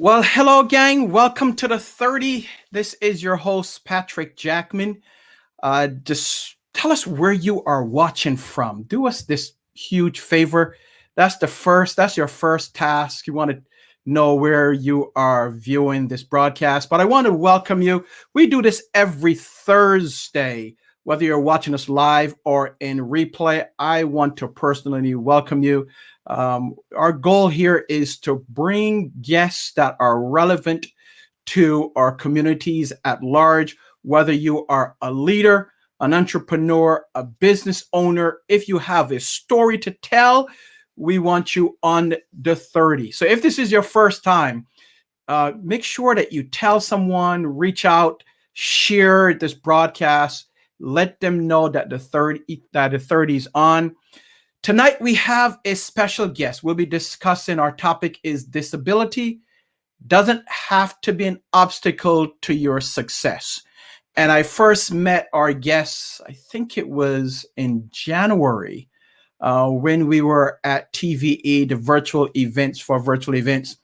Well, hello, gang. Welcome to the 30. This is your host, Patrick Jackman. Just tell us where you are watching from. Do us this huge favor. That's your first task. You want to know where you are viewing this broadcast. But I want to welcome you. We do this every Thursday, whether you're watching us live or in replay. I want to personally welcome you. Our goal here is to bring guests that are relevant to our communities at large, whether you are a leader, an entrepreneur, a business owner. If you have a story to tell, we want you on the 30. So if this is your first time, make sure that you tell someone, reach out, share this broadcast, let them know that the 30 is on. Tonight, we have a special guest. We'll be discussing, our topic is disability doesn't have to be an obstacle to your success. And I first met our guest, I think it was in January, when we were at TVE, the virtual events.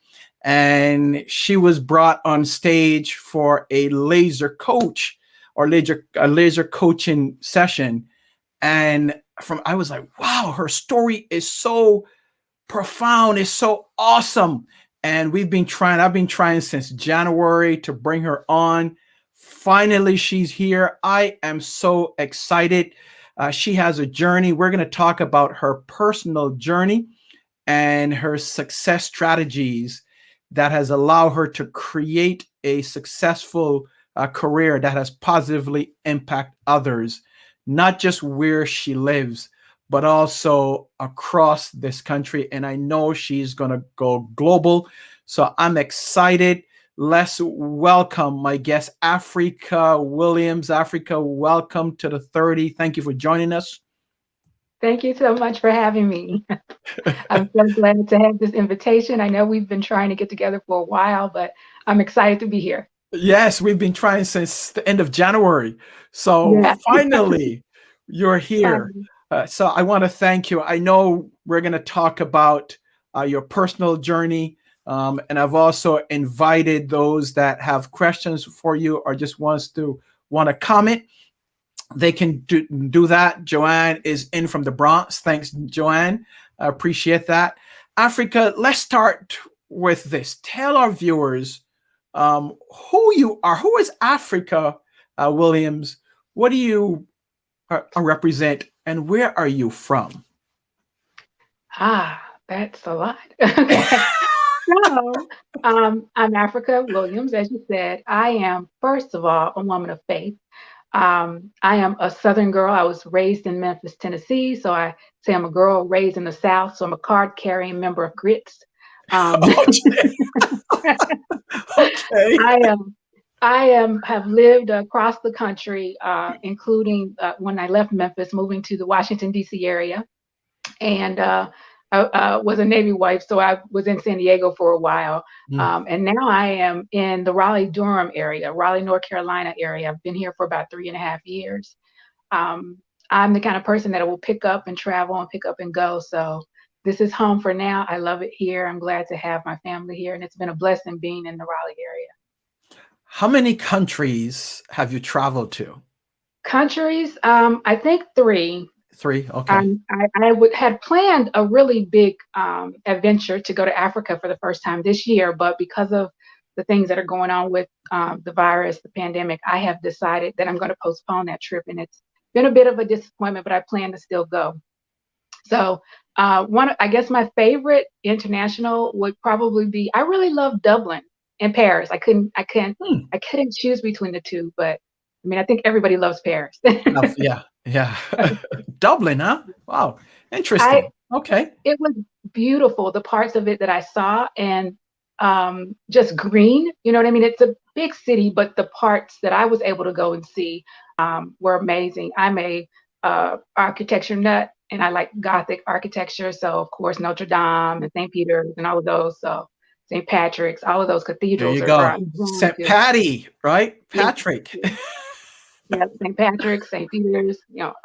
And she was brought on stage for a laser coaching session. And I was like, wow, her story is so profound, it's so awesome. And I've been trying since January to bring her on. Finally, she's here. I am so excited. She has a journey. We're going to talk about her personal journey and her success strategies that has allowed her to create a successful career that has positively impacted others, not just where she lives, but also across this country. And I know she's going to go global. So I'm excited. Let's welcome my guest, Afrika Williams. Afrika, welcome to the 30. Thank you for joining us. Thank you so much for having me. I'm so glad to have this invitation. I know we've been trying to get together for a while, but I'm excited to be here. Yes, we've been trying since the end of January. So finally, you're here. So I want to thank you. I know we're going to talk about your personal journey. And I've also invited those that have questions for you or just want to comment. They can do that. Joanne is in from the Bronx. Thanks, Joanne. I appreciate that. Afrika, let's start with this. Tell our viewers who you are. Who is Afrika Williams? What do you represent, and where are you from? That's a lot. Okay. So, I'm Afrika Williams, as you said. I am, first of all, a woman of faith. I am a Southern girl. I was raised in Memphis, Tennessee. So I say I'm a girl raised in the South. So I'm a card-carrying member of Grits. Okay. I have lived across the country, including when I left Memphis, moving to the Washington, D.C. area. And I was a Navy wife, so I was in San Diego for a while. And now I am in the Raleigh-Durham area, Raleigh, North Carolina area. I've been here for about 3.5 years. I'm the kind of person that will pick up and travel and pick up and go. So this is home for now. I love it here. I'm glad to have my family here. And it's been a blessing being in the Raleigh area. How many countries have you traveled to? Countries, I think 3. 3, okay. I had planned a really big adventure to go to Africa for the first time this year, but because of the things that are going on with the virus, the pandemic, I have decided that I'm going to postpone that trip, and it's been a bit of a disappointment, but I plan to still go. So I guess my favorite international would probably be, I really love Dublin and Paris. I couldn't choose between the two, but I mean, I think everybody loves Paris. Yeah. Dublin, huh? Wow. Interesting. Okay. It was beautiful, the parts of it that I saw, and just green. You know what I mean? It's a big city, but the parts that I was able to go and see were amazing. I'm a architecture nut, and I like Gothic architecture. So, of course, Notre Dame and St. Peter's and all of those. So, St. Patrick's, all of those cathedrals. There you go. St. Patty, right? Patrick. Yeah, St. Patrick's, St. Peter's,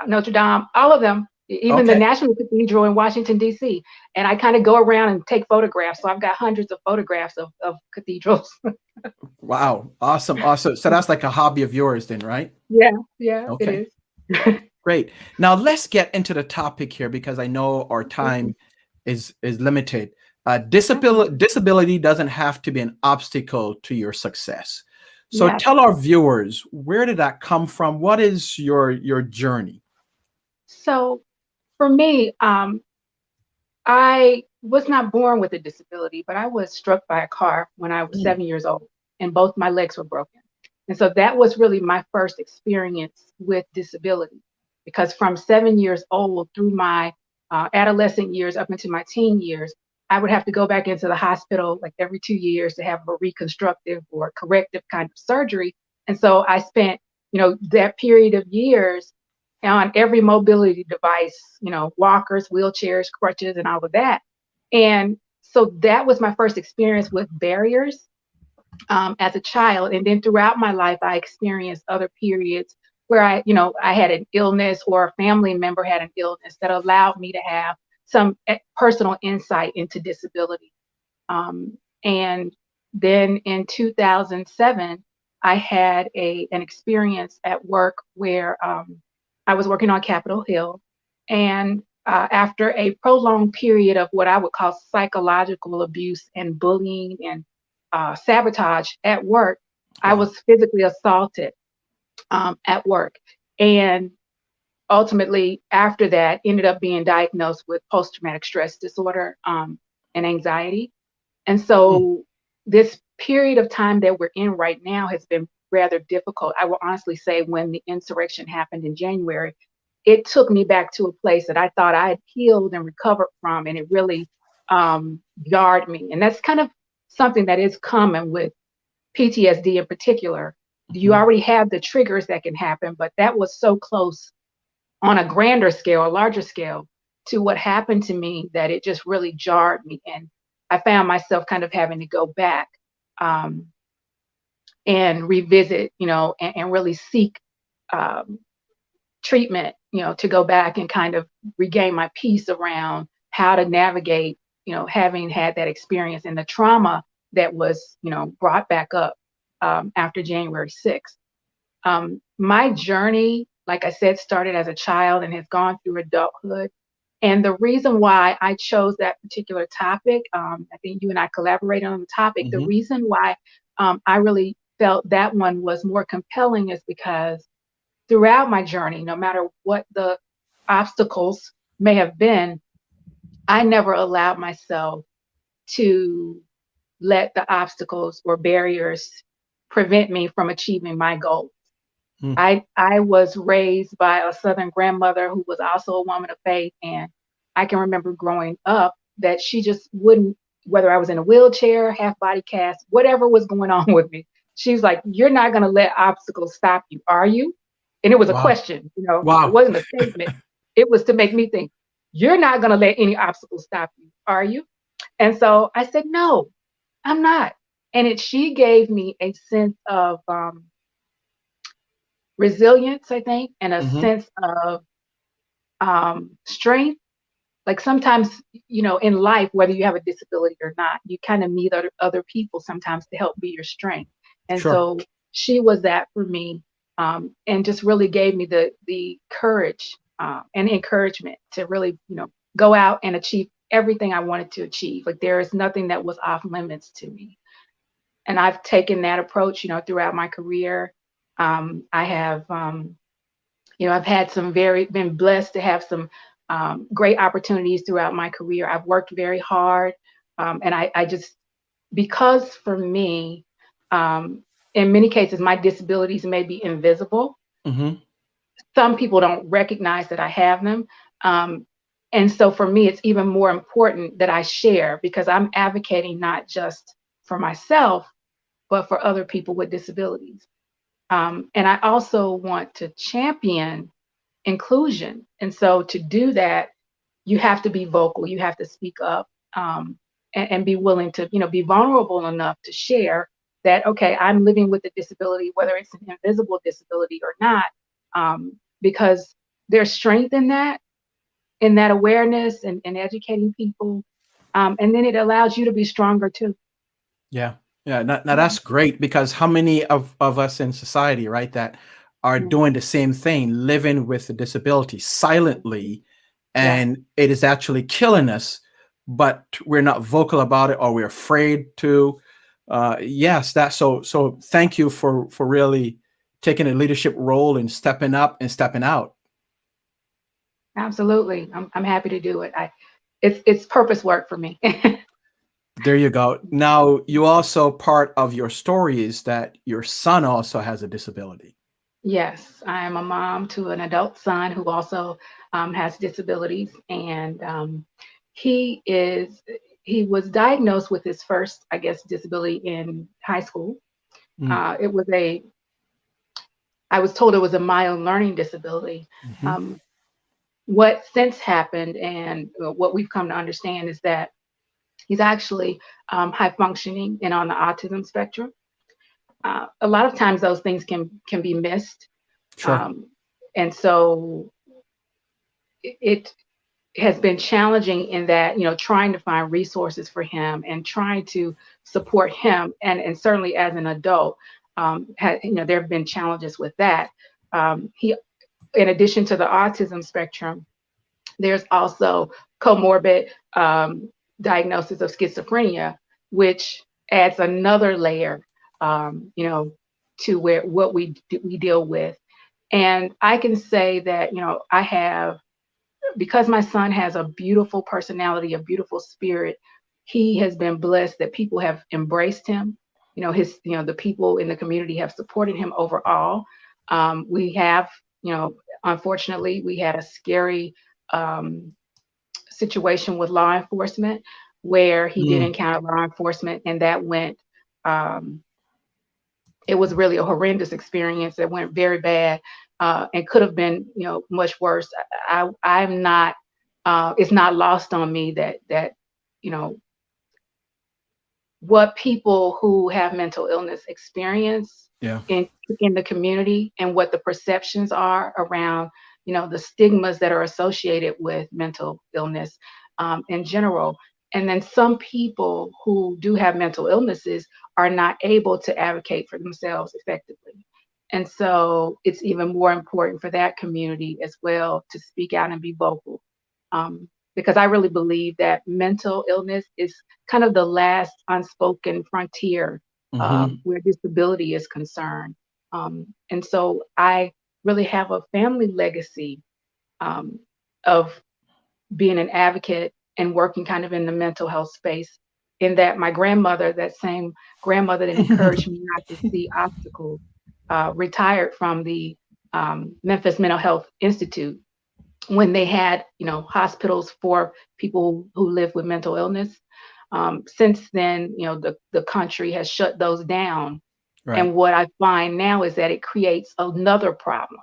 Notre Dame, all of them. even the Okay. National Cathedral in Washington, D.C. And I kind of go around and take photographs. So I've got hundreds of photographs of cathedrals. Wow. Awesome. Awesome. So that's like a hobby of yours then, right? Yeah, yeah, it Okay. is. Great. Now let's get into the topic here because I know our time is limited. Disability doesn't have to be an obstacle to your success. So Yes. tell our viewers, where did that come from? What is your journey? So for me, I was not born with a disability, but I was struck by a car when I was Mm, 7 years old, and both my legs were broken. And so that was really my first experience with disability, because from 7 years old through my adolescent years up into my teen years, I would have to go back into the hospital like every 2 years to have a reconstructive or corrective kind of surgery. And so I spent, that period of years on every mobility device, walkers, wheelchairs, crutches, and all of that. And so that was my first experience with barriers as a child. And then throughout my life, I experienced other periods where I had an illness or a family member had an illness that allowed me to have some personal insight into disability. And then in 2007, I had an experience at work where I was working on Capitol Hill. And after a prolonged period of what I would call psychological abuse and bullying and sabotage at work, I wow. was physically assaulted at work. And ultimately, after that, ended up being diagnosed with post-traumatic stress disorder and anxiety. And Mm, so this period of time that we're in right now has been rather difficult. I will honestly say when the insurrection happened in January, it took me back to a place that I thought I had healed and recovered from, and it really jarred me. And that's kind of something that is common with PTSD in particular. You mhm. already have the triggers that can happen, but that was so close on a grander scale, a larger scale, to what happened to me that it just really jarred me. And I found myself kind of having to go back um, and revisit, and really seek um, treatment, to go back and kind of regain my peace around how to navigate, having had that experience and the trauma that was, brought back up after January 6th. My journey, like I said, started as a child and has gone through adulthood. And the reason why I chose that particular topic, I think you and I collaborated on the topic. The Mhm. reason why I really felt that one was more compelling is because throughout my journey, no matter what the obstacles may have been, I never allowed myself to let the obstacles or barriers prevent me from achieving my goals. Mm, I was raised by a Southern grandmother who was also a woman of faith, and I can remember growing up that she just wouldn't, whether I was in a wheelchair, half body cast, whatever was going on with me, she was like, "You're not going to let obstacles stop you, are you?" And it was a wow. question, it Wow. wasn't a statement. It was to make me think, "You're not going to let any obstacles stop you, are you?" And so I said, "No, I'm not." And she gave me a sense of resilience, I think, and a Mhm. sense of strength. Like sometimes, in life, whether you have a disability or not, you kind of need other people sometimes to help be your strength. And Sure. so she was that for me, and just really gave me the courage and encouragement to really, go out and achieve everything I wanted to achieve. Like there is nothing that was off limits to me. And I've taken that approach, throughout my career. I have I've had been blessed to have some great opportunities throughout my career. I've worked very hard. And I just, because for me, um, in many cases, my disabilities may be invisible. Mhm. Some people don't recognize that I have them. Um, and so for me, it's even more important that I share because I'm advocating not just for myself, but for other people with disabilities. And I also want to champion inclusion. And so to do that, you have to be vocal, you have to speak up, and be willing to, be vulnerable enough to share that, okay, I'm living with a disability, whether it's an invisible disability or not, because there's strength in that. in that awareness and educating people. And then it allows you to be stronger too. Yeah. Yeah. Now that's great, because how many of us in society, right, that are Yeah. doing the same thing, living with a disability silently, Yeah. and it is actually killing us, but we're not vocal about it, or we're afraid to. Yes, that so thank you for really taking a leadership role and stepping up and stepping out. Absolutely. I'm happy to do it. It's purpose work for me. There you go. Now, you also, part of your story is that your son also has a disability. Yes, I am a mom to an adult son who also has disabilities, and he is he was diagnosed with his first, I guess, disability in high school. Mm. It was a I was told it was a mild learning disability. Mhm. Um, what since happened and what we've come to understand is that he's actually high functioning and on the autism spectrum. A lot of times those things can be missed, Sure. um, and so it has been challenging in that, trying to find resources for him and trying to support him, and certainly as an adult, there have been challenges with that. He, in addition to the autism spectrum, there's also comorbid diagnosis of schizophrenia, which adds another layer, to where what we deal with. And I can say that, I have, because my son has a beautiful personality, a beautiful spirit, he has been blessed that people have embraced him. The people in the community have supported him overall. We have, unfortunately, we had a scary um, situation with law enforcement where he did Mm. encounter law enforcement, and that went, um, it was really a horrendous experience that went very bad, and could have been, much worse. I'm not. It's not lost on me that you know what people who have mental illness experience Yeah. in the community, and what the perceptions are around, the stigmas that are associated with mental illness in general. And then some people who do have mental illnesses are not able to advocate for themselves effectively. And so it's even more important for that community as well to speak out and be vocal. Um, because I really believe that mental illness is kind of the last unspoken frontier Hmm. where disability is concerned. And so I really have a family legacy um, of being an advocate and working kind of in the mental health space. In that my grandmother, that same grandmother that encouraged me not to see obstacles, retired from the Memphis Mental Health Institute when they had, hospitals for people who live with mental illness. Since then, the country has shut those down. Right. And what I find now is that it creates another problem,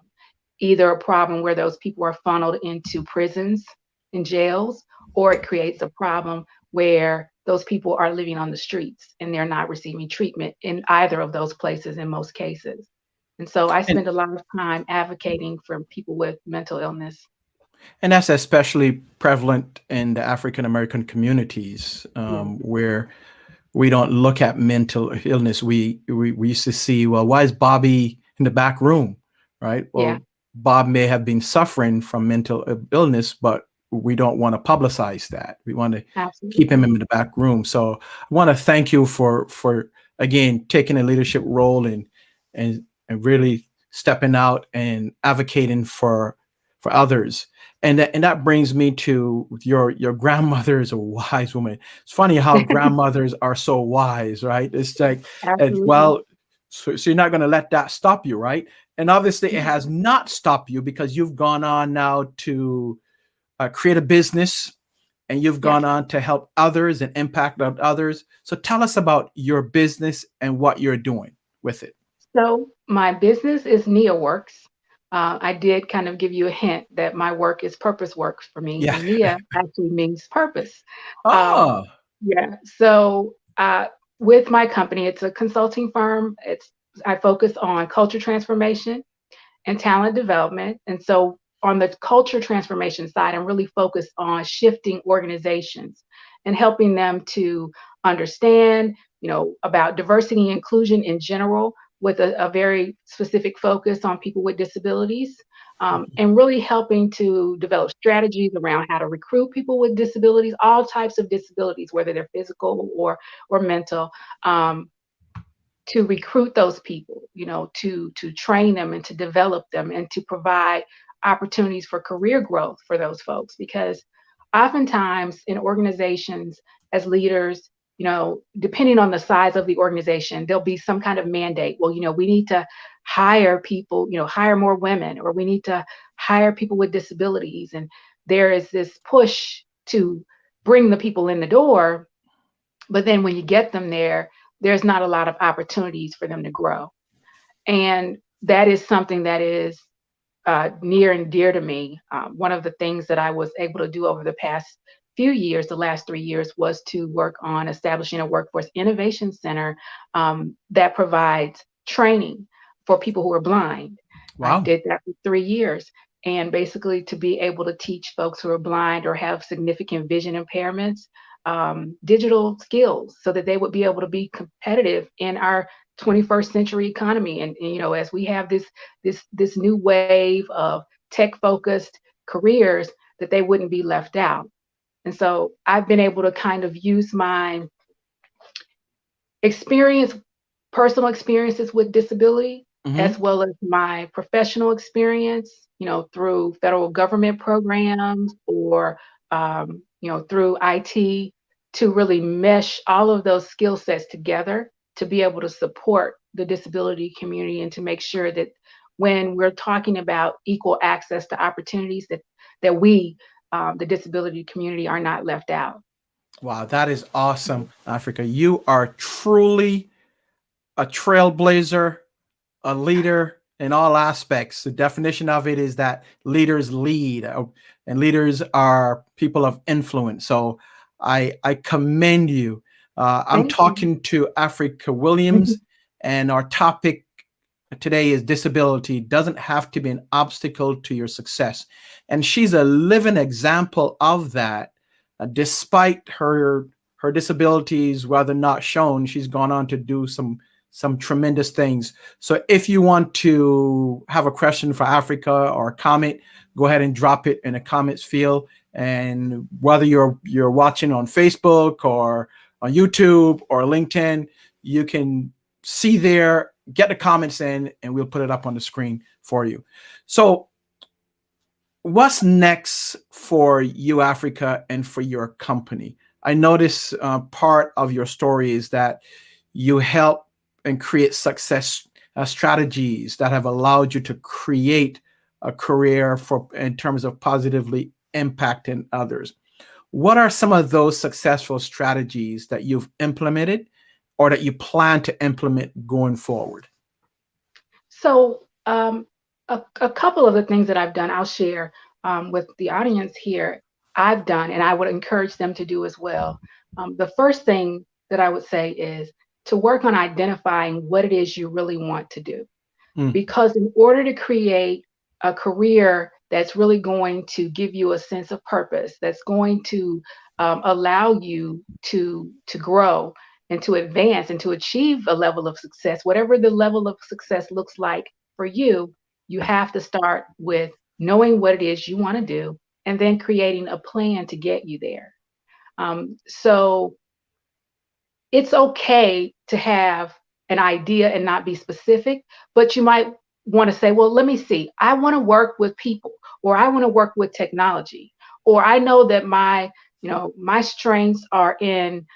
either a problem where those people are funneled into prisons and jails, or it creates a problem where those people are living on the streets and they're not receiving treatment in either of those places in most cases. And so I And spend a lot of time advocating for people with mental illness. and that's especially prevalent in the African American communities, Yeah, where we don't look at mental illness. We used to see, well, why is Bobby in the back room, right? yeah, Well, Bob may have been suffering from mental illness, but we don't want to publicize that. We want to keep him absolutely. in the back room. So I want to thank you for again taking a leadership role and really stepping out and advocating for others. And that brings me to your grandmother is a wise woman. It's funny how grandmothers are so wise, right? It's like, Absolutely. well, so you're not going to let that stop you, right? And obviously, it has not stopped you, because you've gone on now to create a business, and you've Yes. gone on to help others and impact on others. So tell us about your business and what you're doing with it. So my business is NIA Worx. I did kind of give you a hint that my work is purpose work for me, Yeah. and NIA actually means purpose. Um, Oh, yeah. So with my company, it's a consulting firm. I focus on culture transformation and talent development. And so on the culture transformation side, I'm really focused on shifting organizations and helping them to understand, about diversity and inclusion in general, with a very specific focus on people with disabilities, and really helping to develop strategies around how to recruit people with disabilities, all types of disabilities, whether they're physical or mental. To recruit those people, to train them and to develop them and to provide opportunities for career growth for those folks. Because oftentimes in organizations, as leaders, depending on the size of the organization, there'll be some kind of mandate. Well, we need to hire people, hire more women, or we need to hire people with disabilities. And there is this push to bring the people in the door. But then when you get them there, there's not a lot of opportunities for them to grow. And that is something that is near and dear to me. One of the things that I was able to do over the past few years, the last 3 years, was to work on establishing a workforce innovation center that provides training for people who are blind. I Wow. did that for 3 years. And basically to be able to teach folks who are blind or have significant vision impairments, digital skills, so that they would be able to be competitive in our 21st century economy. And as we have this new wave of tech focused careers, that they wouldn't be left out. And so I've been able to kind of use my experience, personal experiences with disability, Hmm. as well as my professional experience, through federal government programs or, through IT, to really mesh all of those skill sets together to be able to support the disability community and to make sure that when we're talking about equal access to opportunities, that we, the disability community, are not left out. Wow, that is awesome, Africa. You are truly a trailblazer, a leader in all aspects. The definition of it is that leaders lead, and leaders are people of influence. So I commend you. I'm Thank you. talking to Afrika Williams, and our topic today is disability doesn't have to be an obstacle to your success. And she's a living example of that. Despite her disabilities, whether not shown, she's gone on to do some tremendous things. So if you want to have a question for Africa or a comment, go ahead and drop it in the comments field. And whether you're watching on Facebook or on YouTube or LinkedIn, you can see there, get the comments in, and we'll put it up on the screen for you. So what's next for you, Africa, and for your company? I notice part of your story is that you help and create success strategies that have allowed you to create a career for in terms of positively impacting others. What are some of those successful strategies that you've implemented or that you plan to implement going forward? So, a couple of the things that I've done, I'll share with the audience here. I've done, and I would encourage them to do as well. The first thing that I would say is to work on identifying what it is you really want to do. Mm. Because in order to create a career that's really going to give you a sense of purpose, that's going to allow you to grow and to advance and to achieve a level of success, whatever the level of success looks like for you, you have to start with knowing what it is you want to do and then creating a plan to get you there. So it's okay to have an idea and not be specific, but you might want to say, well, let me see. I want to work with people, or I want to work with technology, or I know that my strengths are in,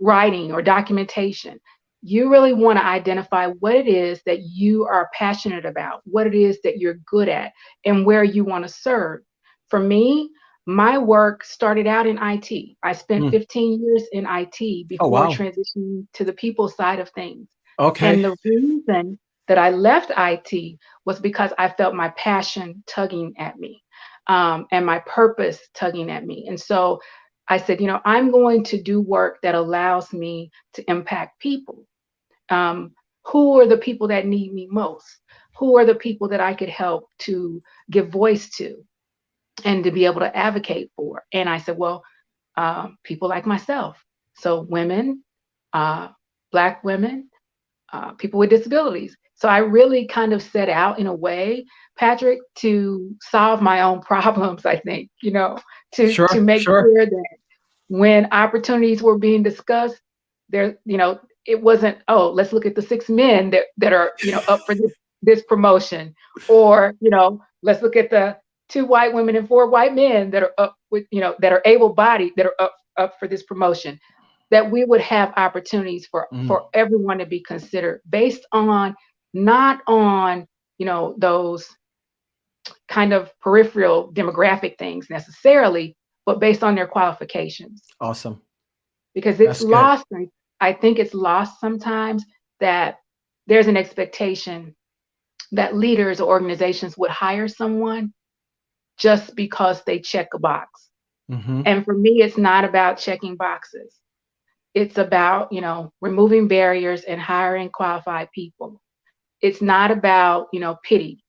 writing or documentation. You really want to identify what it is that you are passionate about, what it is that you're good at, and where you want to serve. For me, my work started out in IT. I spent Mm. 15 years in IT Oh, before wow. transitioning to the people side of things. Okay. And the reason that I left IT was because I felt my passion tugging at me, and my purpose tugging at me. And so I said, I'm going to do work that allows me to impact people. Um, who are the people that need me most? who are the people that I could help to give voice to and to be able to advocate for? And I said, well, people like myself. So women, Black women, people with disabilities. So I really kind of set out in a way, Patrick, to solve my own problems, I think, to Sure, make sure. sure that when opportunities were being discussed, there, it wasn't, oh, let's look at the 6 men that are, up for this promotion, or, let's look at the 2 white women and 4 white men that are up with, that are able-bodied, that are up for this promotion. That we would have opportunities for everyone to be considered based on, not on, those kind of peripheral demographic things necessarily, but based on their qualifications. Awesome. Because it's lost, I think it's lost sometimes, that there's an expectation that leaders or organizations would hire someone just because they check a box. And for me, it's not about checking boxes. It's about, removing barriers and hiring qualified people. It's not about, pity.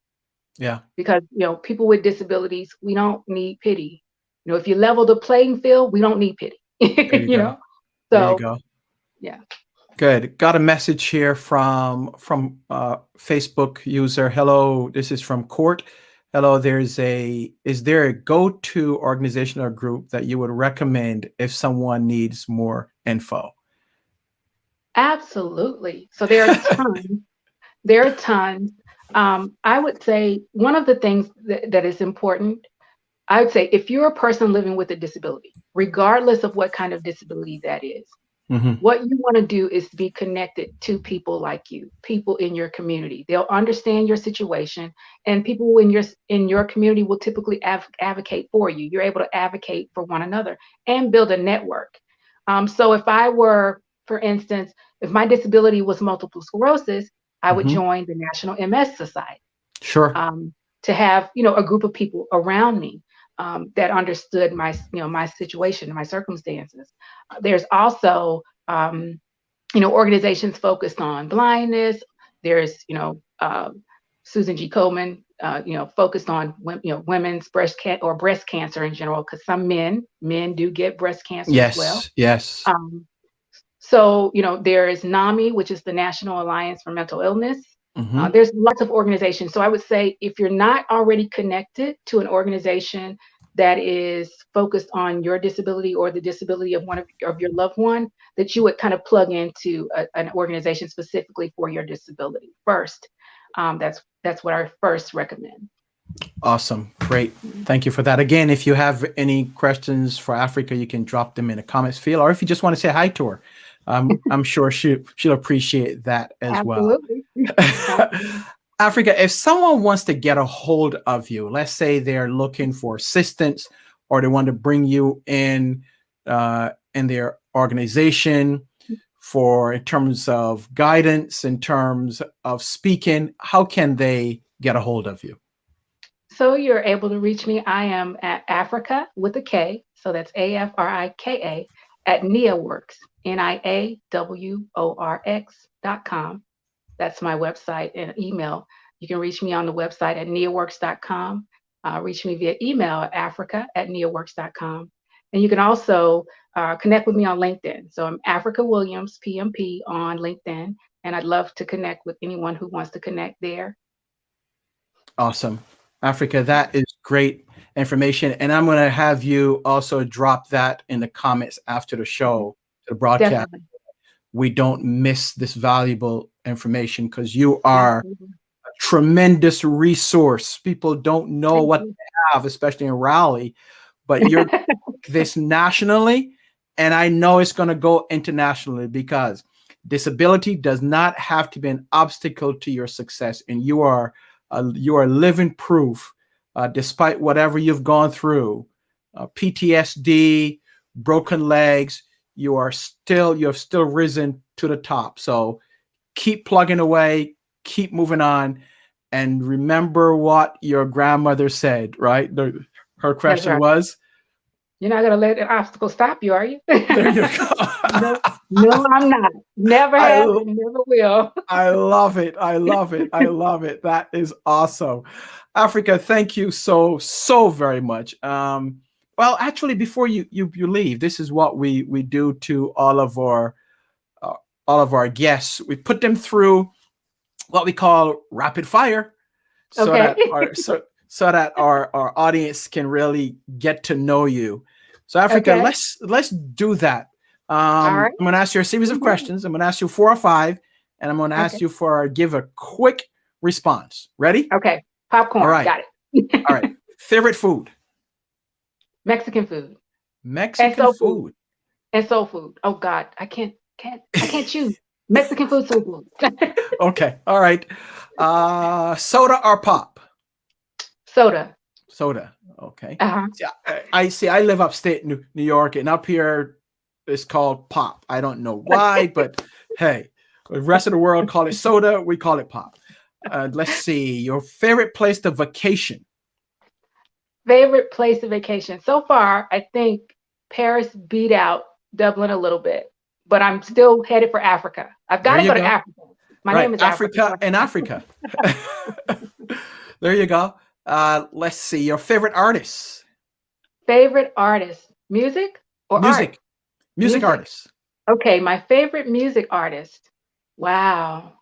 Yeah. Because, people with disabilities, we don't need pity. If you level the playing field, we don't need pity. There you go. So, there you go. Yeah. Good. Got a message here from Facebook user. Hello, this is from Court. Hello, is there a go-to organization or group that you would recommend if someone needs more info? Absolutely. So there are tons. There are tons. I would say one of the things that is important, I would say if you're a person living with a disability, regardless of what kind of disability that is, what you want to do is be connected to people like you, people in your community. They'll understand your situation, and people in your community will typically advocate for you. You're able to advocate for one another and build a network. So if I were, for instance, if my disability was multiple sclerosis, I would join the National MS Society. Sure. To have, a group of people around me that understood my situation and my circumstances. There's also, organizations focused on blindness. There's, Susan G. Komen, focused on, women's breast cancer in general, because some men do get breast cancer as well. Yes. So, there is NAMI, which is the National Alliance for Mental Illness. There's lots of organizations. So I would say if you're not already connected to an organization that is focused on your disability or the disability of one of your loved one, that you would kind of plug into an organization specifically for your disability first. That's what I first recommend. Awesome. Great. Thank you for that. Again, if you have any questions for Afrika, you can drop them in the comments field, or if you just want to say hi to her, I'm sure she'll appreciate that as Absolutely. well. Afrika, if someone wants to get a hold of you, let's say they're looking for assistance, or they want to bring you in their organization in terms of guidance, in terms of speaking, how can they get a hold of you? So you're able to reach me. I am at Afrika with a K. So that's AFRIKA at NIA Worx, NIAWORX.com. That's my website and email. You can reach me on the website at niaworx.com. Reach me via email at afrika@niaworx.com. And you can also connect with me on LinkedIn. So I'm Afrika Williams, PMP, on LinkedIn. And I'd love to connect with anyone who wants to connect there. Awesome. Afrika, that is great information. And I'm going to have you also drop that in the comments after the show, the broadcast. Definitely. We don't miss this valuable information, because you are a tremendous resource. People don't know what they have, especially in Raleigh, but you're this nationally, and I know it's going to go internationally, because disability does not have to be an obstacle to your success, and you are living proof, despite whatever you've gone through, PTSD, broken legs. You have still risen to the top. So keep plugging away, keep moving on, and remember what your grandmother said, right? Her question was? You're not gonna let an obstacle stop you, are you? There you No, go. no, I'm not. Never have I and never will. I love it. I love it. I love it. That is awesome. Africa, thank you so very much. Well, actually, before you leave, this is what we do to uh, all of our guests. We put them through what we call rapid fire, so Okay. that our audience can really get to know you. So, Africa, Okay. let's do that. All right. I'm going to ask you a series of questions. I'm going to ask you 4 or 5, and I'm going to ask Okay. you for give a quick response. Ready? Okay. All Popcorn. right. Got it. All right. Favorite food? Mexican food and Mexican soul food food. and soul food. Oh God, I can't choose Mexican food, soul food. Okay. All right. Soda or pop? Soda. Soda. Okay. Uh-huh. See, I see. I live upstate New York, and up here it's called pop. I don't know why, but hey, the rest of the world call it soda. We call it pop. Let's see. Your favorite place to vacation? Favorite place of vacation. So far, I think Paris beat out Dublin a little bit, but I'm still headed for Africa. I've got There to you go to go. Africa. My Right, name is Africa. Africa and Africa. There you go. Let's see. Your favorite artists? Favorite artist, music or art? Music. Music Music. artists. Okay, my favorite music artist. Wow.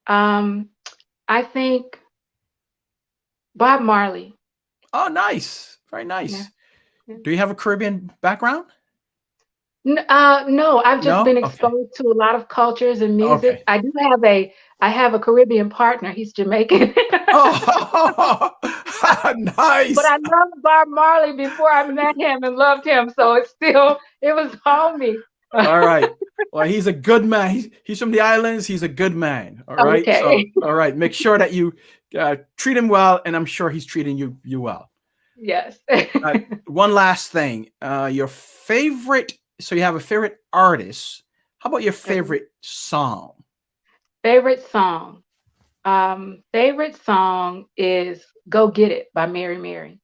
Um, I think Bob Marley. Oh, nice. Very Yeah. nice. Yeah. Do you have a Caribbean background? No, I've just No? been Okay. exposed to a lot of cultures and music. Okay. I have a Caribbean partner. He's Jamaican. Oh, But nice. I loved Bob Marley before I met him and loved him. So it was homey. All right. Well, he's a good man. He's from the islands. He's a good man. All right. So, Okay. all right. Make sure that you treat him well, and I'm sure he's treating you well. Yes. One last thing. Your favorite. So you have a favorite artist. How about your favorite song? Favorite song. Favorite song is Go Get It by Mary Mary.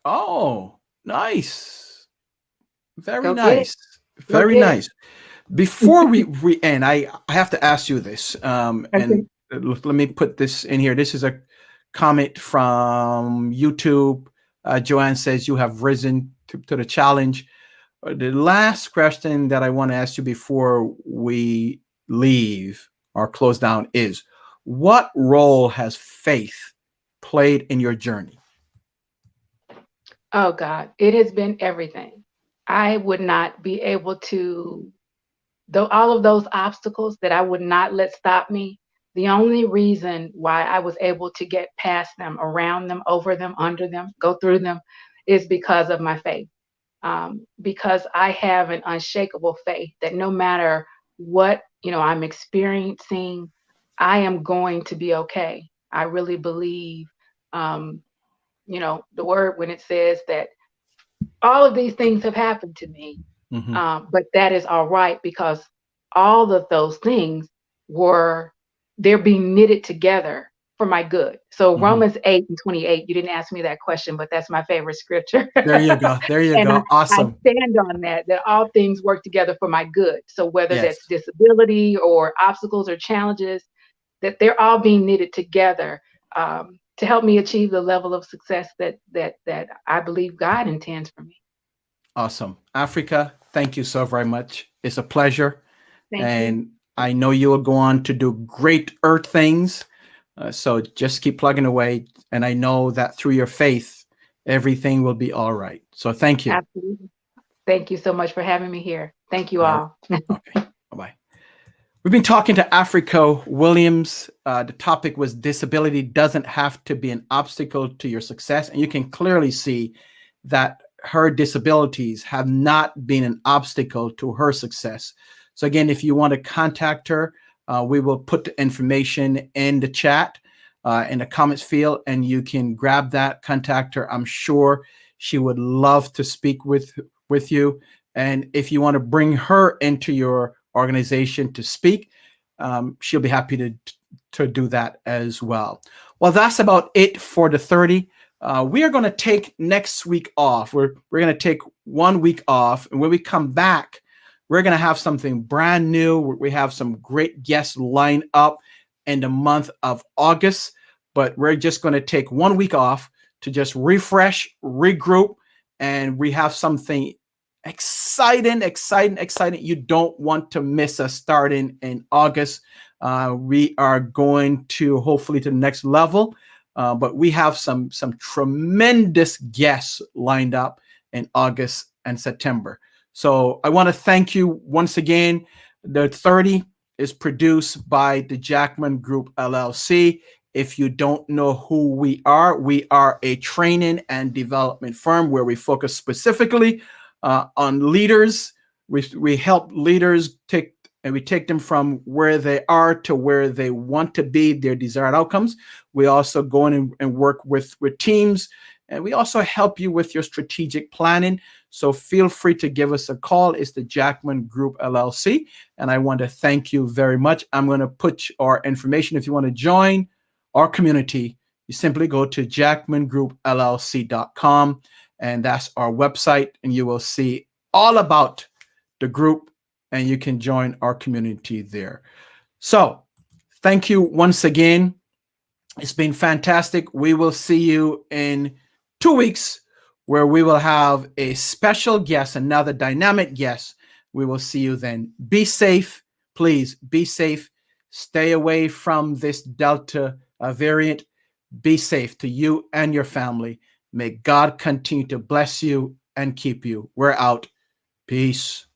Oh, nice. Very Go get it. nice. Go Very get it. nice. Before we end, I have to ask you this. Okay. And let me put this in here. This is a comment from YouTube. Joanne says you have risen to the challenge. The last question that I want to ask you before we leave or close down is, what role has faith played in your journey? Oh God, it has been everything. I would not be able to, though all of those obstacles that I would not let stop me. The only reason why I was able to get past them, around them, over them, under them, go through them, is because of my faith. Because I have an unshakable faith that no matter what I'm experiencing, I am going to be okay. I really believe, um, the word when it says that all of these things have happened to me, Mm-hmm. but that is all right because all of those things they're being knitted together for my good. So Mm-hmm. Romans 8:28, you didn't ask me that question, but that's my favorite scripture. There you go. There you And go. I Awesome. stand on that all things work together for my good. So whether Yes. that's disability or obstacles or challenges, that they're all being knitted together to help me achieve the level of success that I believe God intends for me. Awesome. Africa, thank you so very much. It's a pleasure. Thank you. And I know you will go on to do great earth things. So just keep plugging away. And I know that through your faith, everything will be all right. So thank you. Absolutely. Thank you so much for having me here. Thank you All right. all. Okay. Bye-bye. We've been talking to Afrika Williams. The topic was disability doesn't have to be an obstacle to your success. And you can clearly see that her disabilities have not been an obstacle to her success. So again, if you want to contact her, we will put the information in the chat, in the comments field, and you can grab that, contact her. I'm sure she would love to speak with you. And if you want to bring her into your organization to speak, she'll be happy to do that as well. Well, that's about it for the 30. We are going to take next week off. We're going to take 1 week off. And when we come back, we're going to have something brand new. We have some great guests lined up in the month of August, but we're just going to take 1 week off to just refresh, regroup, and we have something exciting. You don't want to miss us starting in August. We are going to hopefully to the next level, but we have some tremendous guests lined up in August and September. So I want to thank you once again. The 30 is produced by the Jackman Group LLC. If you don't know who we are a training and development firm where we focus specifically on leaders. We help leaders take them from where they are to where they want to be, their desired outcomes. We also go in and work with teams, and we also help you with your strategic planning. So feel free to give us a call. It's the Jackman Group LLC, and I want to thank you very much. I'm going to put our information. If you want to join our community, you simply go to jackmangroupllc.com, and that's our website, and you will see all about the group, and you can join our community there. So thank you once again. It's been fantastic. We will see you in 2 weeks, where we will have a special guest, another dynamic guest. We will see you then. Be safe. Please be safe. Stay away from this Delta variant. Be safe to you and your family. May God continue to bless you and keep you. We're out. Peace.